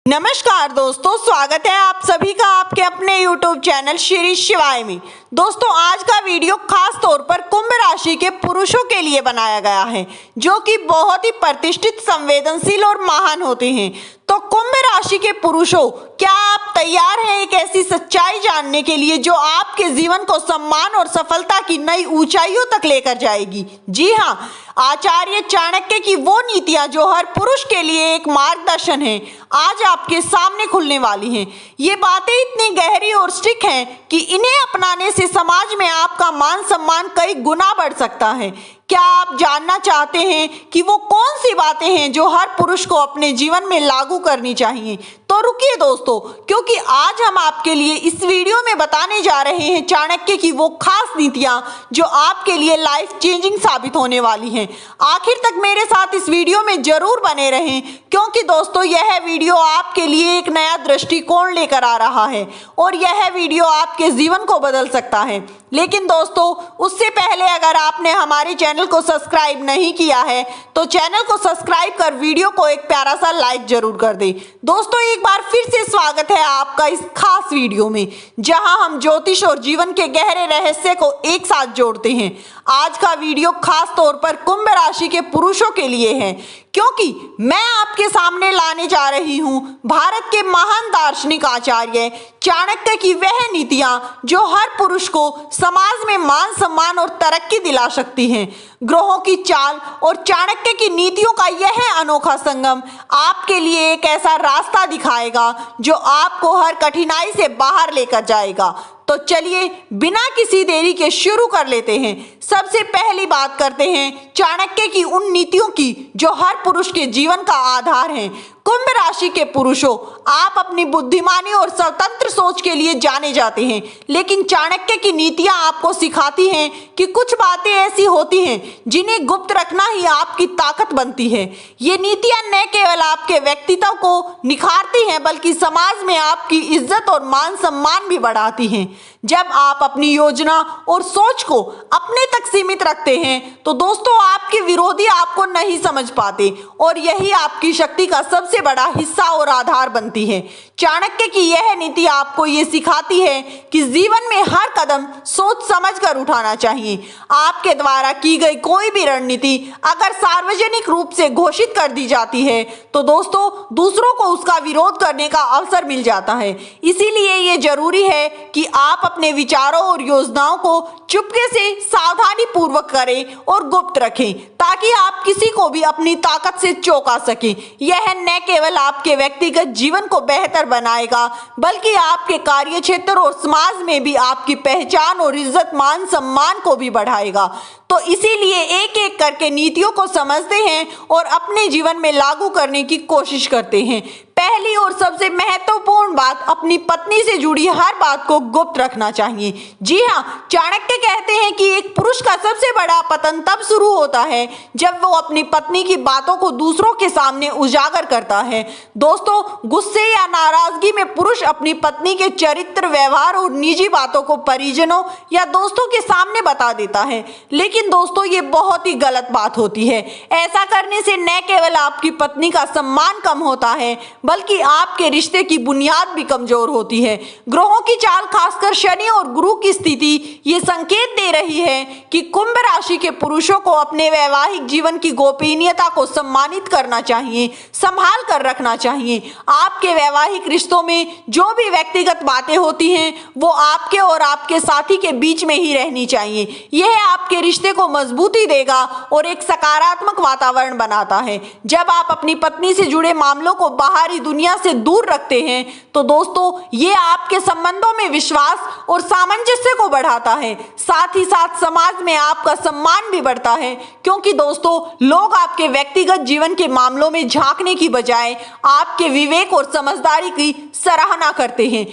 नमस्कार दोस्तों, स्वागत है आप सभी का आपके अपने YouTube चैनल श्री शिवाय में। दोस्तों, आज का वीडियो खास तौर पर कुंभ राशि के पुरुषों के लिए बनाया गया है, जो कि बहुत ही प्रतिष्ठित, संवेदनशील और महान होते हैं। तो कुंभ राशि के पुरुषों, क्या आप तैयार हैं एक ऐसी सच्चाई जानने के लिए जो आपके जीवन को सम्मान और सफलता की नई ऊंचाइयों तक लेकर जाएगी? जी हाँ, आचार्य चाणक्य की वो नीतियां जो हर पुरुष के लिए एक मार्गदर्शन है, आज आपके सामने खुलने वाली हैं। ये बातें इतनी गहरी और स्टिक हैं कि इन्हें अपनाने से समाज में आपका मान सम्मान कई गुना बढ़ सकता है। क्या आप जानना चाहते हैं कि वो कौन सी बातें हैं जो हर पुरुष को अपने जीवन में लागू करनी चाहिए? तो रुकिए दोस्तों, क्योंकि आज हम आपके लिए इस वीडियो में बताने जा रहे हैं चाणक्य की वो खास नीतियां जो आपके लिए लाइफ चेंजिंग साबित होने वाली हैं। आखिर तक मेरे साथ इस वीडियो में जरूर बने रहें, क्योंकि दोस्तों यह वीडियो आपके लिए एक नया दृष्टिकोण लेकर आ रहा है और यह वीडियो आपके जीवन को बदल सकता है। लेकिन दोस्तों, उससे पहले अगर आपने हमारे चैनल को सब्सक्राइब नहीं किया है तो चैनल को सब्सक्राइब कर वीडियो को एक प्यारा सा लाइक जरूर कर दें। दोस्तों, एक बार फिर से स्वागत है आपका इस खास वीडियो में, जहां हम ज्योतिष और जीवन के गहरे रहस्य को एक साथ जोड़ते हैं। आज का वीडियो खास तौर पर कुंभ राशि के पुरुषों के लिए है, क्योंकि मैं आपके सामने लाने जा रही हूं भारत के महान दार्शनिक आचार्य चाणक्य की वह नीतियां जो हर पुरुष को समाज में मान सम्मान और तरक्की दिला सकती हैं। ग्रहों की चाल और चाणक्य की नीतियों का यह अनोखा संगम आपके लिए एक ऐसा रास्ता दिखाएगा जो आपको हर कठिनाई से बाहर लेकर जाएगा। तो चलिए बिना किसी देरी के शुरू कर लेते हैं। सबसे पहली बात करते हैं चाणक्य की उन नीतियों की जो हर पुरुष के जीवन का आधार हैं। कुंभ राशि के पुरुषों, आप अपनी बुद्धिमानी और स्वतंत्र सोच के लिए जाने जाते हैं, लेकिन चाणक्य की नीतियां आपको सिखाती हैं कि कुछ बातें ऐसी होती हैं जिन्हें गुप्त रखना ही आपकी ताकत बनती है। ये नीतियां न केवल आपके व्यक्तित्व को निखारती हैं, बल्कि समाज में आपकी इज्जत और मान सम्मान भी बढ़ाती हैं। जब आप अपनी योजना और सोच को अपने तक सीमित रखते हैं तो दोस्तों आपके विरोधी आपको नहीं समझ पाते, और यही आपकी शक्ति का सबसे बड़ा हिस्सा और आधार बनती है। चाणक्य की यह नीति आपको ये सिखाती है कि जीवन में हर कदम सोच समझकर उठाना चाहिए। आपके द्वारा की गई कोई भी रणनीति अगर सार्वजनिक रूप से घोषित कर दी जाती है तो दोस्तों दूसरों को उसका विरोध करने का अवसर मिल जाता है। इसीलिए ये जरूरी है कि आप अपने विचारों और योजनाओं को चुपके से सावधानी पूर्वक करें और गुप्त रखें, ताकि आप किसी को भी अपनी ताकत से चौंका सकें। यह न केवल आपके व्यक्तिगत जीवन को बेहतर बनाएगा, बल्कि आपके कार्य क्षेत्र और समाज में भी आपकी पहचान और इज्जत मान सम्मान को भी बढ़ाएगा। तो इसीलिए एक एक करके नीतियों को समझते हैं और अपने जीवन में लागू करने की कोशिश करते हैं। पहली और सबसे महत्वपूर्ण बात, अपनी पत्नी से जुड़ी हर बात को गुप्त रखना चाहिए। जी हाँ, चाणक्य कहते हैं कि एक पुरुष का सबसे बड़ा पतन तब शुरू होता है जब वो अपनी पत्नी की बातों को दूसरों के सामने उजागर करता है। दोस्तों, गुस्से या नाराजगी में पुरुष अपनी पत्नी के चरित्र, व्यवहार और निजी बातों को परिजनों या दोस्तों के सामने बता देता है, लेकिन दोस्तों ये बहुत ही गलत बात होती है। ऐसा करने से न केवल आपकी पत्नी का सम्मान कम होता है, बल्कि आपके रिश्ते की बुनियाद भी कमजोर होती है। ग्रहों की चाल, खासकर शनि और गुरु की स्थिति, ये संकेत दे रही है कि कुंभ राशि के पुरुषों को अपने वैवाहिक जीवन की गोपनीयता को सम्मानित करना चाहिए, संभाल कर रखना चाहिए। आपके वैवाहिक रिश्तों में जो भी व्यक्तिगत बातें होती हैं वो आपके और आपके साथी के बीच में ही रहनी चाहिए। यह आपके रिश्ते को मजबूती देगा और एक सकारात्मक वातावरण बनाता है। जब आप अपनी पत्नी से जुड़े मामलों को बाहरी दुनिया से दूर रखते हैं तो दोस्तों ये आपके संबंधों में विश्वास और सामंजस्य को बढ़ाता है। साथ ही साथ समाज में आपका सम्मान भी बढ़ता है, क्योंकि दोस्तों लोग आपके व्यक्तिगत जीवन के मामलों में झांकने की बजाय आपके विवेक और समझदारी की सराहना करते हैं।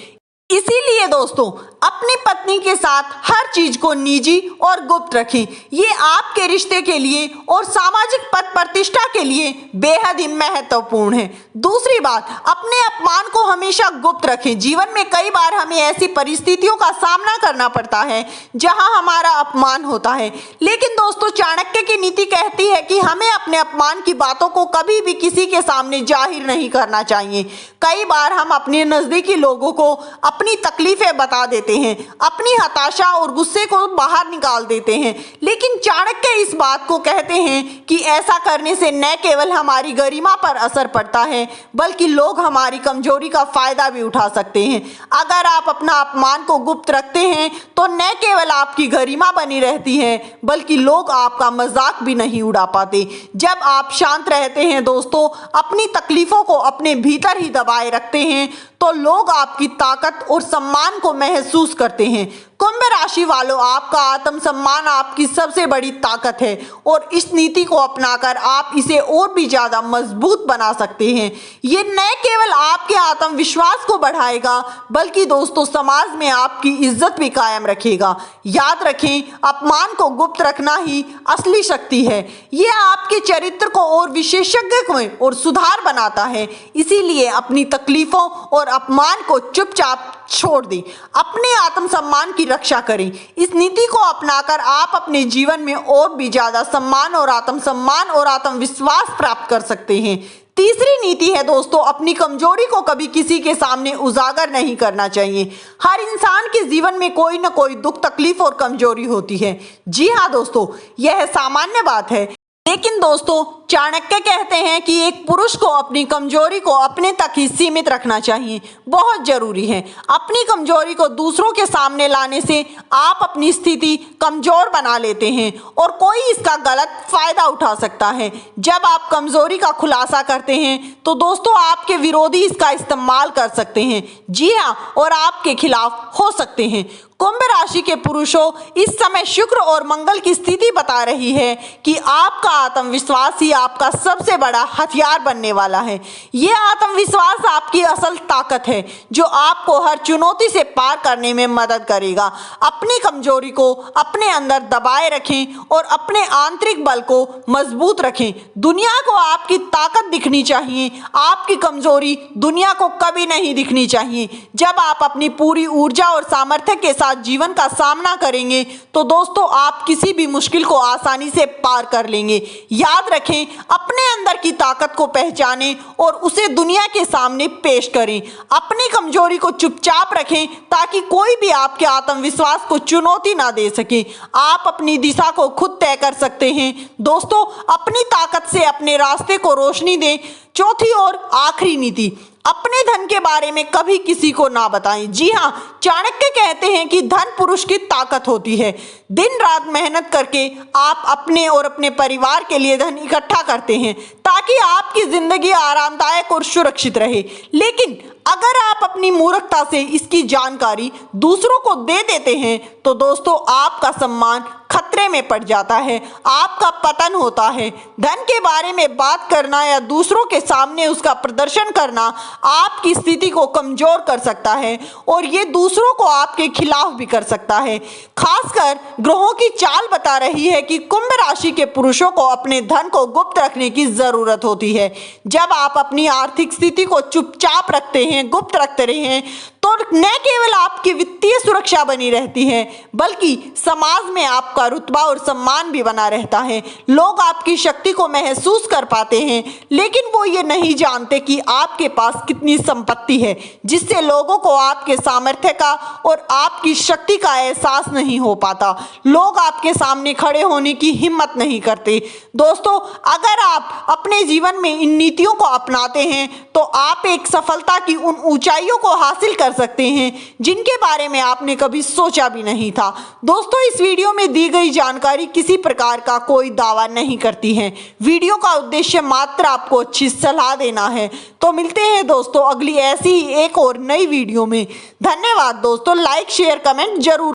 इसीलिए दोस्तों अपनी पत्नी के साथ हर चीज को निजी और गुप्त रखें। ये आपके रिश्ते के लिए और सामाजिक पद प्रतिष्ठा के लिए बेहद ही महत्वपूर्ण है। दूसरी बात, अपने अपमान को हमेशा गुप्त रखें। जीवन में कई बार हमें ऐसी परिस्थितियों का सामना करना पड़ता है जहां हमारा अपमान होता है, लेकिन दोस्तों चाणक्य की नीति कहती है कि हमें अपने अपमान की बातों को कभी भी किसी के सामने जाहिर नहीं करना चाहिए। कई बार हम अपने नजदीकी लोगों को अपनी तकलीफें बता देते हैं, अपनी हताशा और गुस्से को बाहर निकाल देते हैं, लेकिन चाणक्य इस बात को कहते हैं कि ऐसा करने से न केवल हमारी गरिमा पर असर पड़ता है बल्कि लोग हमारी कमजोरी का फायदा भी उठा सकते हैं। अगर आप अपना अपमान को गुप्त रखते हैं तो न केवल आपकी गरिमा बनी रहती है बल्कि लोग आपका मजाक भी नहीं उड़ा पाते। जब आप शांत रहते हैं दोस्तों, अपनी तकलीफों को अपने भीतर ही दबाए रखते हैं, तो लोग आपकी ताकत और सम्मान को महसूस करते हैं। कुंभ राशि वालों, आपका आत्मसम्मान आपकी सबसे बड़ी ताकत है और इस नीति को अपनाकर आप इसे और भी ज्यादा मजबूत बना सकते हैं। ये न केवल आपके आत्मविश्वास को बढ़ाएगा बल्कि दोस्तों समाज में आपकी इज्जत भी कायम रखेगा। याद रखें, अपमान को गुप्त रखना ही असली शक्ति है। ये आपके चरित्र को और विशेषज्ञ में और सुधार बनाता है। इसीलिए अपनी तकलीफों और अपमान को चुपचाप छोड़ दें, अपने आत्मसम्मान की रक्षा करें। इस नीति को अपनाकर आप अपने जीवन में और भी ज्यादा सम्मान और आत्मविश्वास प्राप्त कर सकते हैं। तीसरी नीति है दोस्तों, अपनी कमजोरी को कभी किसी के सामने उजागर नहीं करना चाहिए। हर इंसान के जीवन में कोई न कोई दुख, तकलीफ और कमजोरी होती है। जी हाँ दोस्तों, यह सामान्य बात है, लेकिन दोस्तों चाणक्य कहते हैं कि एक पुरुष को अपनी कमजोरी को अपने तक ही सीमित रखना चाहिए, बहुत जरूरी है। अपनी कमजोरी को दूसरों के सामने लाने से आप अपनी स्थिति कमजोर बना लेते हैं और कोई इसका गलत फायदा उठा सकता है। जब आप कमजोरी का खुलासा करते हैं तो दोस्तों आपके विरोधी इसका इस्तेमाल कर सकते हैं, जी हाँ, और आपके खिलाफ हो सकते हैं। कुंभ राशि के पुरुषों, इस समय शुक्र और मंगल की स्थिति बता रही है कि आपका आत्मविश्वास ही आपका सबसे बड़ा हथियार बनने वाला है। यह आत्मविश्वास आपकी असल ताकत है जो आपको हर चुनौती से पार करने में मदद करेगा। अपनी कमजोरी को अपने अंदर दबाए रखें और अपने आंतरिक बल को मजबूत रखें। दुनिया को आपकी ताकत दिखनी चाहिए, आपकी कमजोरी दुनिया को कभी नहीं दिखनी चाहिए। जब आप अपनी पूरी ऊर्जा और सामर्थ्य के साथ जीवन का सामना करेंगे तो दोस्तों आप किसी भी मुश्किल को आसानी से पार कर लेंगे। याद रखें, अपने अंदर की ताकत को पहचानें और उसे दुनिया के सामने पेश करें। अपनी कमजोरी को चुपचाप रखें ताकि कोई भी आपके आत्मविश्वास को चुनौती ना दे सके। आप अपनी दिशा को खुद तय कर सकते हैं। दोस्तों अपनी ताकत से अपने रास्ते को रोशनी दें। चौथी और आखिरी नीति, अपने धन के बारे में कभी किसी को ना बताएं। जी हाँ, चाणक्य कहते हैं कि धन पुरुष की ताकत होती है। दिन रात मेहनत करके आप अपने और अपने परिवार के लिए धन इकट्ठा करते हैं ताकि आपकी जिंदगी आरामदायक और सुरक्षित रहे, लेकिन अगर आप अपनी मूर्खता से इसकी जानकारी दूसरों को दे देते हैं तो दोस्तों आपका सम्मान खतरे में पड़ जाता है, आपका पतन होता है। धन के बारे में बात करना या दूसरों के सामने उसका प्रदर्शन करना आपकी स्थिति को कमजोर कर सकता है और ये दूसरों को आपके खिलाफ भी कर सकता है। खासकर ग्रहों की चाल बता रही है कि कुंभ राशि के पुरुषों को अपने धन को गुप्त रखने की जरूरत होती है। जब आप अपनी आर्थिक स्थिति को चुपचाप रखते हैं, गुप्त रखते रहे हैं, तो न केवल आपकी वित्तीय सुरक्षा बनी रहती है बल्कि समाज में आपका रुतबा और सम्मान भी बना रहता है। लोग आपकी शक्ति को महसूस कर पाते हैं, लेकिन वो ये नहीं जानते कि आपके पास कितनी संपत्ति है, जिससे लोगों को आपके सामर्थ्य का और आपकी शक्ति का एहसास नहीं हो पाता। लोग आपके सामने खड़े होने की हिम्मत नहीं करते। दोस्तों अगर आप अपने जीवन में इन नीतियों को अपनाते हैं तो आप एक सफलता की उन ऊंचाइयों को हासिल कर सकते हैं जिनके बारे में आपने कभी सोचा भी नहीं था। दोस्तों इस वीडियो में दी गई जानकारी किसी प्रकार का कोई दावा नहीं करती है। वीडियो का उद्देश्य मात्र आपको अच्छी सलाह देना है। तो मिलते हैं दोस्तों अगली ऐसी ही एक और नई वीडियो में। धन्यवाद दोस्तों, लाइक शेयर कमेंट जरूर